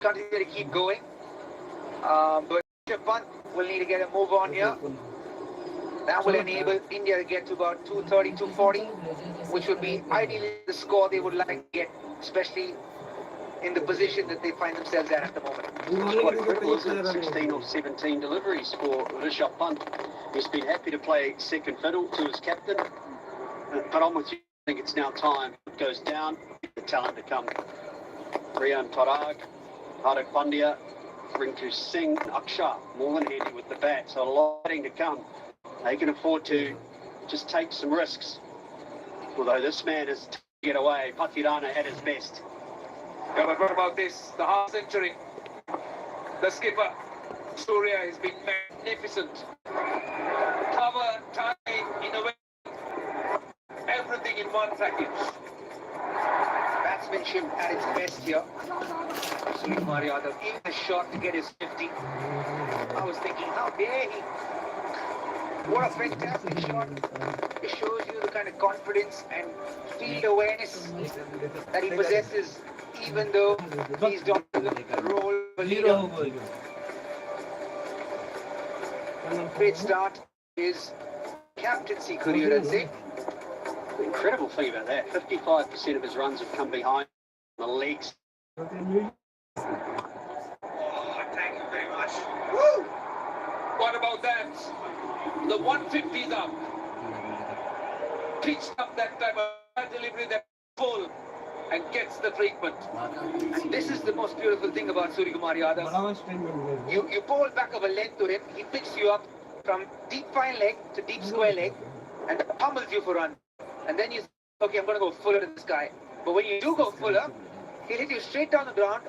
continue to keep going. But Pant will need to get a move on here. That will enable India to get to about 230, 240, which would be ideally the score they would like to get, especially in the position that they find themselves at the moment. It's quite incredible, isn't it? 16 or 17 deliveries for Rishabh Pant. He's been happy to play second fiddle to his captain. But I'm with you. I think it's now time. It goes down. The talent to come. Rian Tarag, Hardik Pandya, Rinku Singh, Akshar, more than handy with the bat. So a lot to come. They can afford to just take some risks. Although this man is to get away. Patirana at his best. Yeah, but what about this? The half century. The skipper, Surya, has been magnificent. Cover, time, in a way, everything in one package. Batsmanship at its best here. Suryakumar Yadav in the shot to get his 50. I was thinking, how dare he? What a fantastic shot. It shows you the kind of confidence and field awareness that he possesses, even though he's done the role of a leader. Great start his captaincy career, I'd say. The incredible thing about that, 55% of his runs have come behind the legs. Oh, thank you very much. Woo! What about that? The 150's up. Pitched up that time, a delivery that full and gets the treatment. And this is the most beautiful thing about Suryakumar Yadav. You bowl back of a length to him, he picks you up from deep fine leg to deep square leg and pummels you for run. And then you say, okay, I'm going to go fuller to this guy. But when you do go fuller, he'll hit you straight down the ground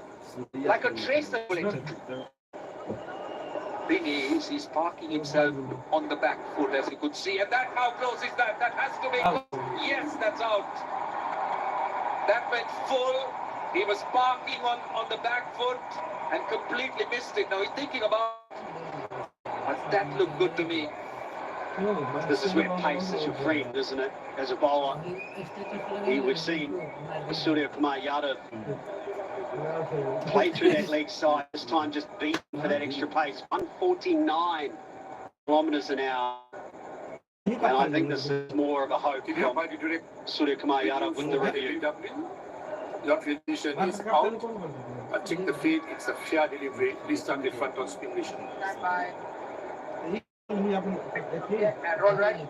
like a tracer bullet. Thing is, he's parking himself on the back foot, as you could see. And that, how close is that? That has to be out. Yes, that's out. That went full. He was parking on the back foot and completely missed it. Now he's thinking about, but that looked good to me. This is where pace is your friend, isn't it? As a bowler, we've seen Suryakumar Yadav play through that leg side, this time just beating for that extra pace. 149 kilometres an hour. And I think this is more of a hope from Suryakumar Yadav with the review. Your position is out. Check the field, it's a fair delivery. Please stand in front on spin vision. And roll right.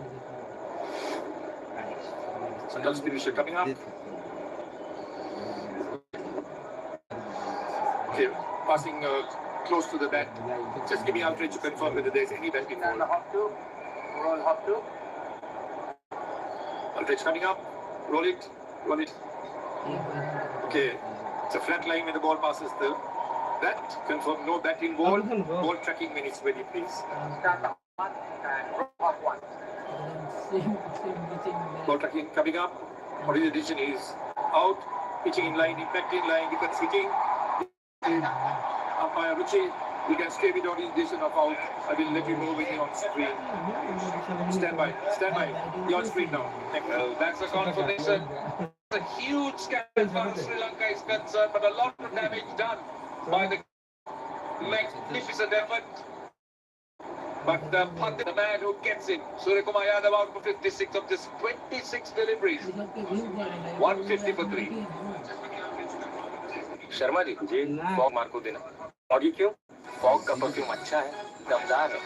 Central spin vision coming up. Okay, passing close to the bat. Just give me outrage to confirm whether there's any bat involved. Hop two. Roll hop two. Outrage coming up. Roll it. Roll it. Okay, it's a flat line when the ball passes the bat. Confirm no bat in ball. Ball tracking when it's ready, please. Stand up one and roll hop one. Ball tracking coming up. Original decision is out. Pitching in line, impact in line, wicket switching. Umpire Ruchi, you can stay with the orientation of out. I will let you know when you're on screen. Stand by. Stand by. You're on screen now. Thank you. Well, that's a confirmation. It's a huge scandal as far as Sri Lanka is concerned, but a lot of damage done by the magnificent effort. But the man who gets it, Suryakumar Yadav out for 56 of this 26 deliveries. 150 for 3. Sharma ji fog मार को देना। Foggy क्यों? Fog का perfume अच्छा है, दमदार है,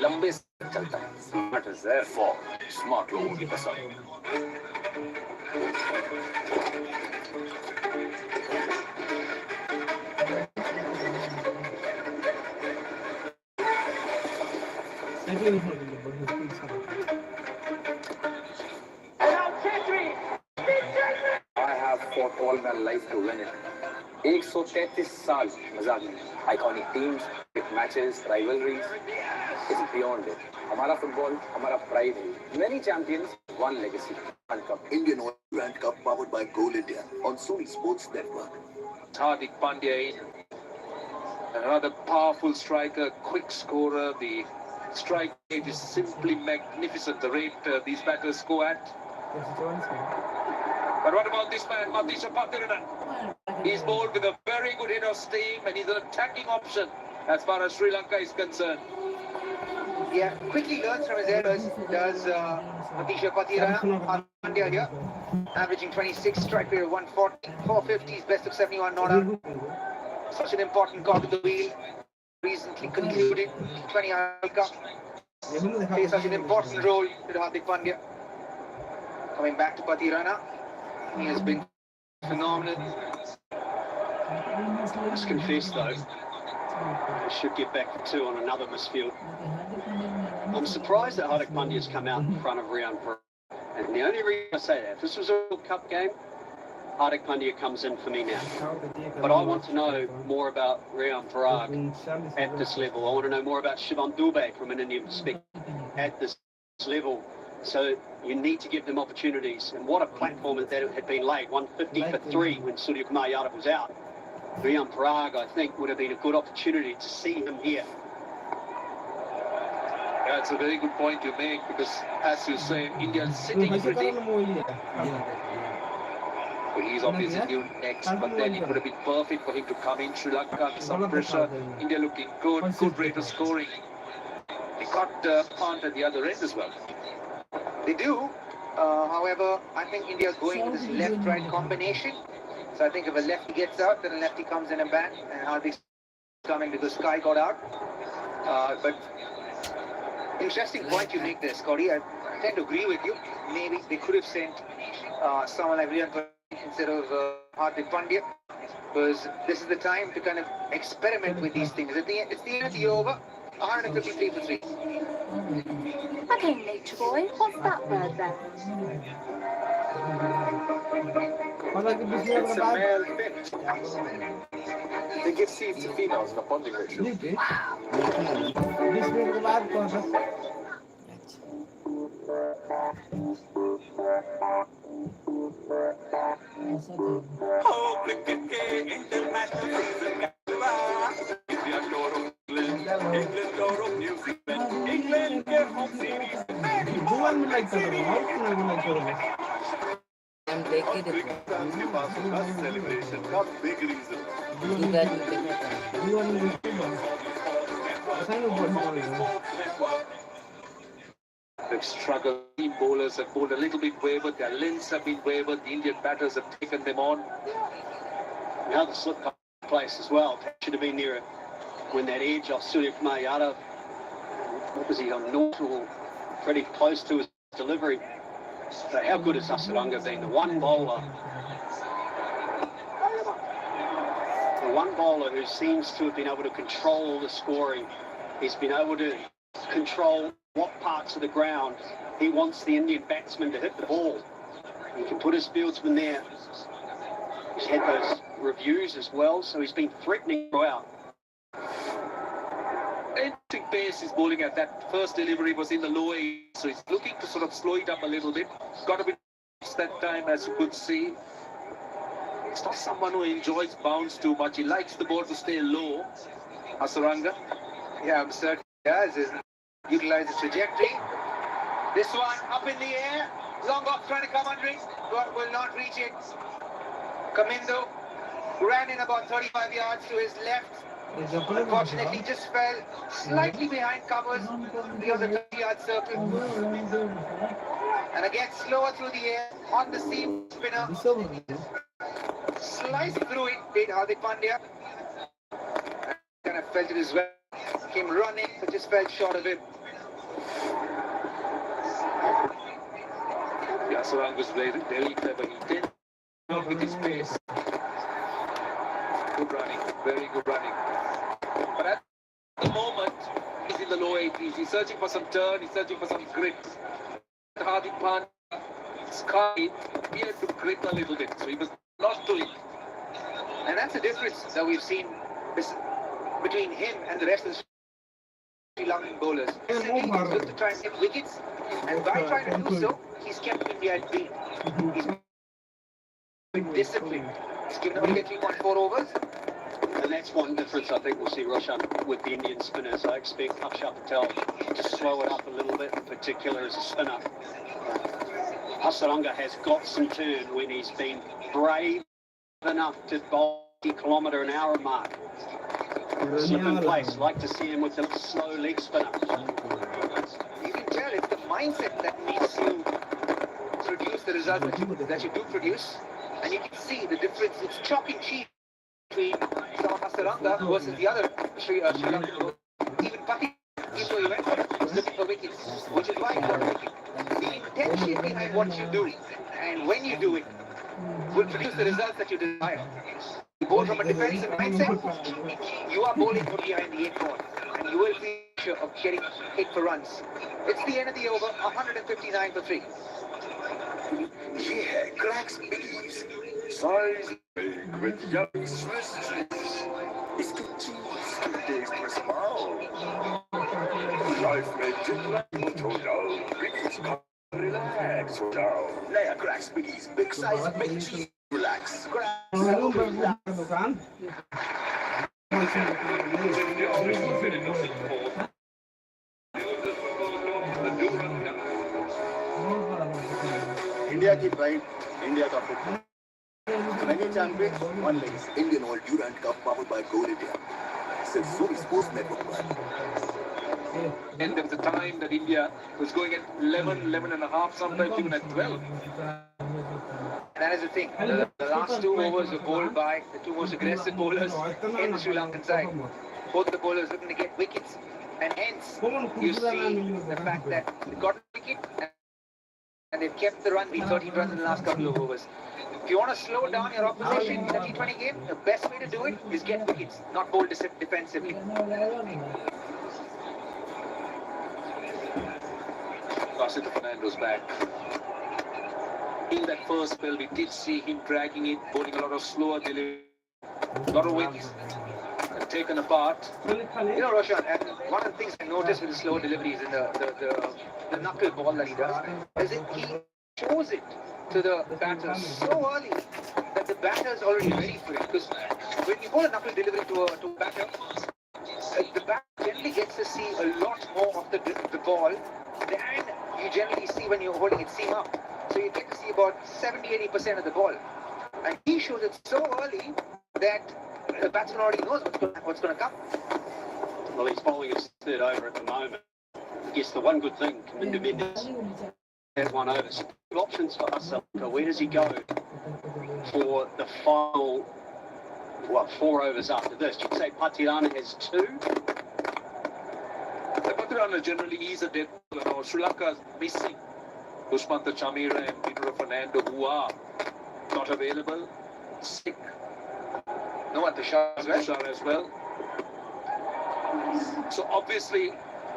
लंबे से चलता है। Smart is there Fogg, smart लोगों की पसंद। I have fought all my life to win it. 133 साल मजाक नहीं. Iconic teams, big matches, rivalries. It's beyond it. हमारा फुटबॉल हमारा प्राइड है. Many champions, one legacy. World Cup. Indian Oil Brand Cup powered by Goal India on Sony Sports Network. Hardik Pandya in. Another powerful striker, quick scorer. The strike rate is simply magnificent. The rate these batters score at. But what about this man, Matisha Patirana? He's bowled with a very good head of steam and he's an attacking option as far as Sri Lanka is concerned. Yeah, quickly learns from his errors. Does Matisha Pathirana, Pandya here, averaging 26, strike rate of 140, 450s, best of 71 not out. Such an important cog of the wheel. Recently concluded T20 World Cup. Plays such an important role with Hardik Pandya. Coming back to Pathirana, he has been phenomenal. I must confess though, I should get back for two on another misfield. I'm surprised that Hardik Pandya's come out in front of Riyan Parag. And the only reason I say that, if this was a World Cup game, Hardik Pandya comes in for me now. But I want to know more about Riyan Parag at this level. I want to know more about Shivam Dubey from an Indian perspective at this level. So you need to give them opportunities. And what a platform that had been laid. 150 for 3 when Suryakumar Yadav was out. Riyan Parag, I think, would have been a good opportunity to see him here. Yeah, it's a very good point you make because, as you say, India's sitting pretty. He's obviously new next, but then it would have been perfect for him to come in. Sri Lanka under some pressure. India looking good, good rate of scoring. They got punt at the other end as well. They do. However, I think India is going with this left-right combination. So I think if a lefty gets out, then a lefty comes in and bat, and Hardik's coming because Sky got out. But interesting point you make there, Scotty. I tend to agree with you. Maybe they could have sent someone like Riyan Parag instead of Hardik Pandya, because this is the time to kind of experiment with these things. It's the end of the over, 153 for 3. Okay, Nature Boy, what's that bird then? It's a male fit. They give seeds to females in a bonding ritual. Celebration, not big reason. They've struggled. Team bowlers have bowled a little bit wavered. Their lengths have been wavered. The Indian batters have taken them on. Now the slip comes in place as well. Should have been nearer when that edge off Suryakumar Yadav. What was he on neutral? Pretty close to his delivery. So how good has Hasaranga been? The one bowler who seems to have been able to control the scoring. He's been able to control what parts of the ground he wants the Indian batsman to hit the ball. He can put his fieldsman there. He's had those reviews as well, so he's been threatening throughout. Interesting pace he's bowling at. That first delivery was in the low 8, so he's looking to sort of slow it up a little bit. Got a bit that time, as you could see. It's not someone who enjoys bounce too much. He likes the ball to stay low. Hasaranga. Yeah, I'm certain he does. Utilize the trajectory. This one up in the air. Long off trying to come under it, but will not reach it. Kamindo ran in about 35 yards to his left. Unfortunately, just fell slightly behind covers beyond the 30-yard circle. And again, slower through the air on the seam spinner. Sliced through it, did Hardik Pandya. Kind of felt it as well. Came running, but just fell short of it. Hasaranga was very clever. He did not with his pace. Good running, very good running. But at the moment, he's in the low 80s. He's searching for some turn, he's searching for some grit. Hardik Pandya, Sky, he had to grit a little bit, so he was not doing it. And that's the difference that we've seen between him and the rest of the Sri Lankan bowlers. He's good to try and get wickets, and by trying to do so, he's kept India at bay. He's been disciplined. He's given them 3.4 overs. And that's one difference I think we'll see, Roshan, with the Indian spinners. I expect Akshat Patel to slow it up a little bit, in particular as a spinner. Hasaranga has got some turn when he's been brave enough to bowl the kilometre-an-hour mark. Slip in place. Like to see him with a slow leg spinner. You can tell it's the mindset that makes you produce the result that you do produce. And you can see the difference. It's chalk and cheese between Saranga versus the other Sri Lanka. Even Paki, even though he went for it, was looking for wickets, which is why he got a wicket. The intention behind what you do and when you do it will produce the results that you desire. You bowl from a defensive mindset, you are bowling from behind the 8 ball, and you will be sure of getting hit for runs. It's the end of the over, 159 for 3. Yeah, cracks biggies. Size big with yummy Swiss cheese. It's continuous to taste with small. Life makes it like Motodo. Biggies come relax. Motodo. Layer cracks biggies. Big size make cheese relax. India की pride India का football money champion one legs Indian All Durant Cup powered by Goal India. Since Sony Sports Network. End of the time that India was going at 11, 11 and a half, sometimes even at 12. And that is the thing. The last 2 overs were bowled by the 2 most aggressive bowlers in the Sri Lankan side. Both the bowlers looking to get wickets. And hence, you see the fact that they got a wicket and they've kept the run, the 13 runs in the last couple of overs. If you want to slow down your opposition in a T20 game, the best way to do it is get wickets, not bowl defensively. Vasita Fernando's back. In that first spell, we did see him dragging it, bowling a lot of slower delivery, a lot of wickets taken apart. You know, Roshan, and one of the things I noticed with the slow deliveries in the knuckle ball that he does is that he shows it to the batter so early that the batter is already ready for it. Because when you bowl a knuckle delivery to a batter, the batter generally gets to see a lot more of the ball than you generally see when you're holding it seam up. So you get to see about 70-80% of the ball. And he shows it so early that the batsman already knows what's going to come. Well, he's bowling his third over at the moment. I guess the one good thing, Kaminda Mendes has 1 over. So 2 options for us. Where does he go for the final, 4 overs after this? You'd say Patirana has 2? Patirana generally is a dead bowler. Sri Lanka is missing Dushmantha Chameera and Peter Fernando, who are not available, sick. No one to shot as well. So obviously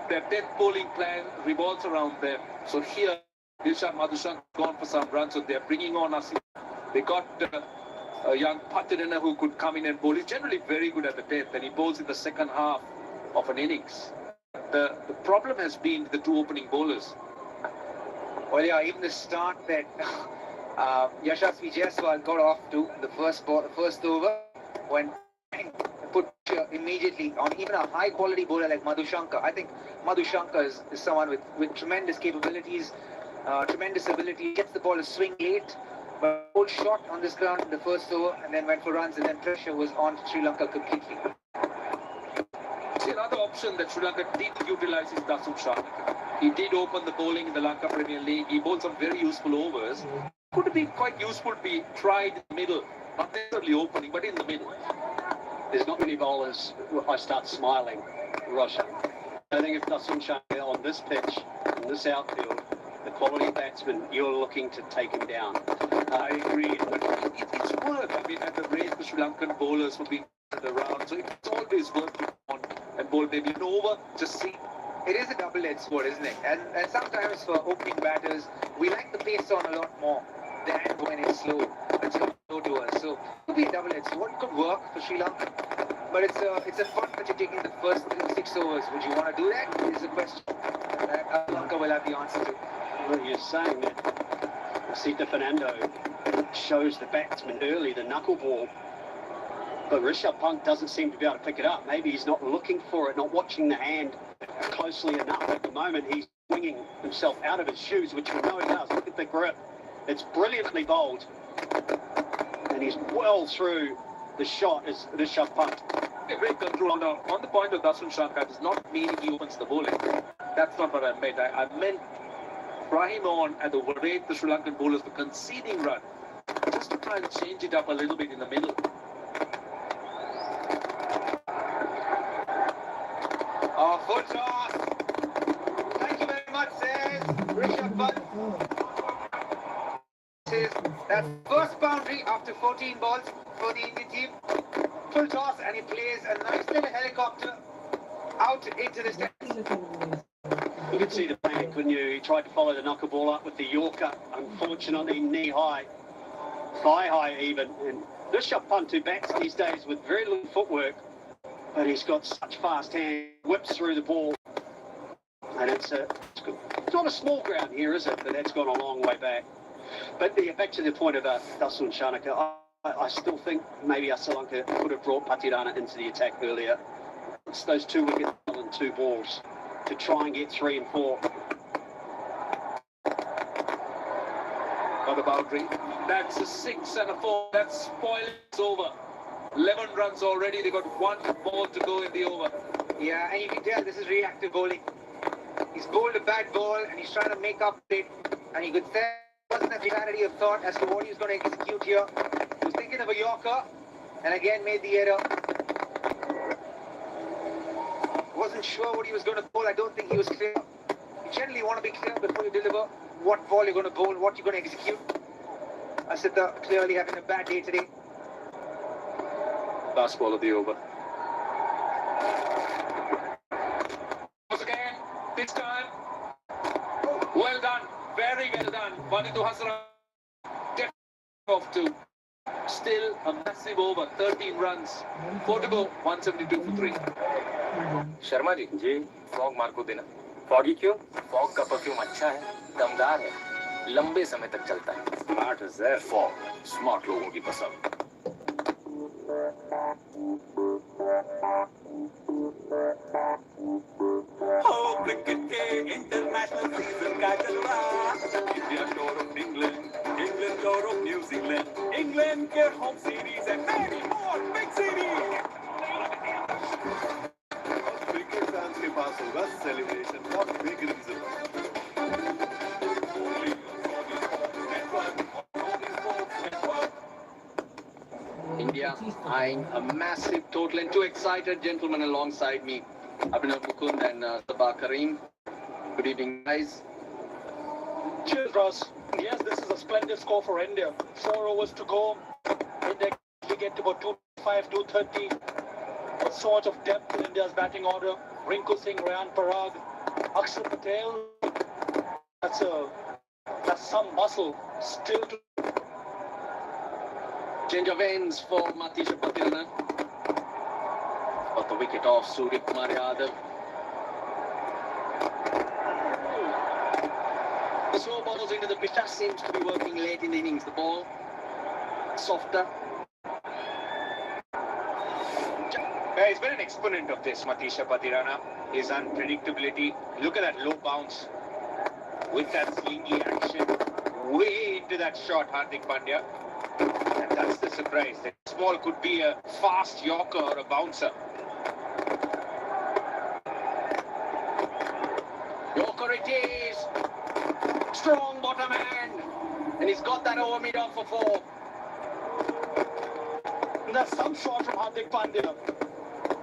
their death bowling plan revolves around them. So here Dilshad Madhushank gone for some runs, so they're bringing on us. They got a young Patirana who could come in and bowl. He's generally very good at the death, and he bowls in the second half of an innings. The problem has been the 2 opening bowlers. Well, yeah, even the start that Yashasvi Jaiswal got off to the first over, when put immediately on even a high quality bowler like Madhushanka. I think Madhushanka is someone with tremendous capabilities, tremendous ability, gets the ball to swing late, but bowled short on this ground in the first over and then went for runs, and then pressure was on Sri Lanka completely. See, another option that Sri Lanka did utilize is Dasum Shah. He did open the bowling in the Lanka Premier League. He bowled some very useful overs. Could have been quite useful to be tried in the middle. Not necessarily opening, but in the middle. There's not many bowlers. I start smiling, Roshan. I think if Dasum Shah on this pitch, in this outfield, the quality batsman, you're looking to take him down. I agree. But it's work. I mean, at the rate the Sri Lankan bowlers for being around, so it's always worth to on and bowl maybe an over, just see. It is a double-edged sword, isn't it? And sometimes for opening batters, we like the pace on a lot more than when it's slow. It's slow to us. So it could be a double-edged sword. It could work for Sri Lanka. But it's a fun that you're taking the first 6 overs. Would you want to do that? Is a question that Sri Lanka will have the answer to. Well, you're saying that Vasita Fernando shows the batsman early the knuckleball, but Rishabh Pant doesn't seem to be able to pick it up. Maybe he's not looking for it, not watching the hand closely enough. At the moment, he's swinging himself out of his shoes, which we know he does. Look at the grip. It's brilliantly bowled. and he's well through the shot as Rishabh Pant. Great control on the point of Dasun Shankar. Does not mean he opens the bowling. That's not what I meant. I meant try him on at the rate the Sri Lankan bowlers were conceding run, just to try and change it up a little bit in the middle. Oh, full toss. Thank you very much, says Rishabh Pant. That's first boundary after 14 balls for the Indian team. Full toss, and he plays a nice little helicopter out into the stands. You could see the panic, couldn't you? He tried to follow the knocker ball up with the Yorker. Unfortunately, knee high, thigh high even. And Rishabh Pant, who bats these days with very little footwork, but he's got such fast hands, whips through the ball. And it's not a small ground here, is it? But that's gone a long way back. But yeah, back to the point of Dasun Shankar, I still think maybe Sri Lanka could have brought Patirana into the attack earlier. It's those 2 wickets and 2 balls to try and get 3 and 4. On the boundary. That's a 6 and a 4. That's spoiled. It's over. 11 runs already. They got 1 ball to go in the over. Yeah, and you can tell this is reactive bowling. He's bowled a bad ball and he's trying to make up it. And you could tell there wasn't a clarity of thought as to what he was going to execute here. He was thinking of a Yorker and again made the error. Wasn't sure what he was going to bowl. I don't think he was clear. You generally want to be clear before you deliver what ball you're going to bowl, what you're going to execute. Asita clearly having a bad day today. Last ball of the over. Again, this time. Well done. Very well done. Vanitu Hasra. Off 2. Still a massive over. 13 runs. 4 to go. 172 for 3. Sharma ji ji fog मार को देना। Foggy क्यों? Fog का perfume अच्छा है, दमदार है, लंबे समय तक चलता है। स्मार्ट है फॉग, स्मार्ट लोगों की पसंद। क्रिकेट के इंटरनेशनल सीजन का जलवा, India tour of England, England tour of न्यूजीलैंड, इंग्लैंड के home series and many more big series. Cricket fans के पास होगा सेलिब्रेशन का big reason. India eyeing a massive total and 2 excited gentlemen alongside me, Abhinav Mukund and Sabah Kareem. Good evening, guys. Cheers, Ross. Yes, this is a splendid score for India. 4 overs to go. India we get to about 205, 230. So much of depth in India's batting order. Rinku Singh, Rayan Parag, Akshar Patel. That's some muscle still to. Change of ends for Matisha Patirana. Got the wicket off Suryakumar Yadav. The slow balls into the pitch just seems to be working late in the innings. The ball softer. Yeah, he's been an exponent of this, Matisha Patirana. His unpredictability. Look at that low bounce with that slingy action. Way into that shot, Hardik Pandya. And that's the surprise. That ball could be a fast Yorker or a bouncer. Yorker it is. Strong bottom hand. And he's got that over mid off for 4. And that's some shot from Hardik Pandya.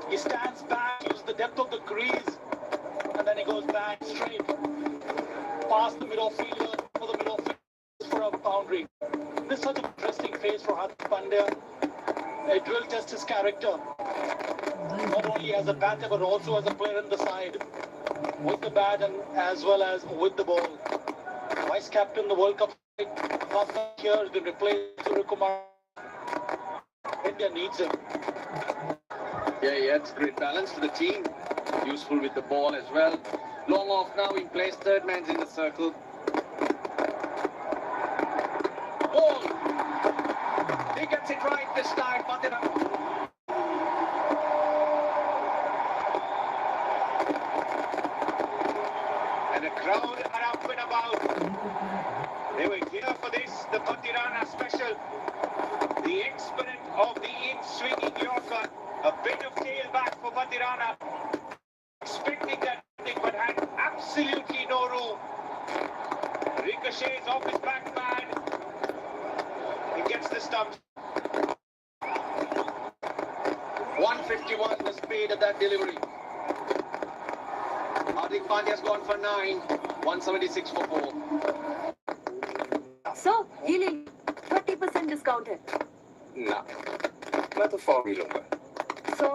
He stands back, uses the depth of the crease, and then he goes back straight. Past the middle fielder, for the middle fielder for a boundary. This is such an interesting phase for Hardik Pandya. It will test his character. Not only as a batter, but also as a player in the side. With the bat and as well as with the ball. Vice captain, the World Cup last year has been replaced with Suryakumar. India needs him. Yeah, he adds great balance to the team. Useful with the ball as well. Long off now in place. Third man's in the circle. Ball. He gets it right this time. Patirana. And the crowd are up and about. They were here for this, the Patirana special. The inspirit of the in-swinging Yorker. A bit of tailback for Madirana. Expecting that thing, but had absolutely no room. Ricochets off his back man. He gets the stumps. 151 the speed of that delivery. Hardik Pandya's gone for 9. 176 for 4. So, ये ले 30% discount है. ना, मैं तो fog ही लूंगा. So,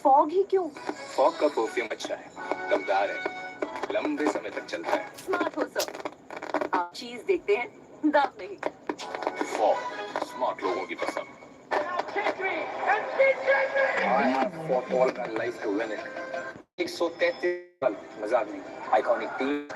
fog ही क्यों? Fog का perfume अच्छा है, दमदार है, लंबे समय तक चलता है. स्मार्ट हो सर. आप चीज देखते हैं, दाम नहीं. फॉग स्मार्ट लोगों की पसंद. I have fought all my life to win it. 133 साल, मजाक नहीं. Iconic team.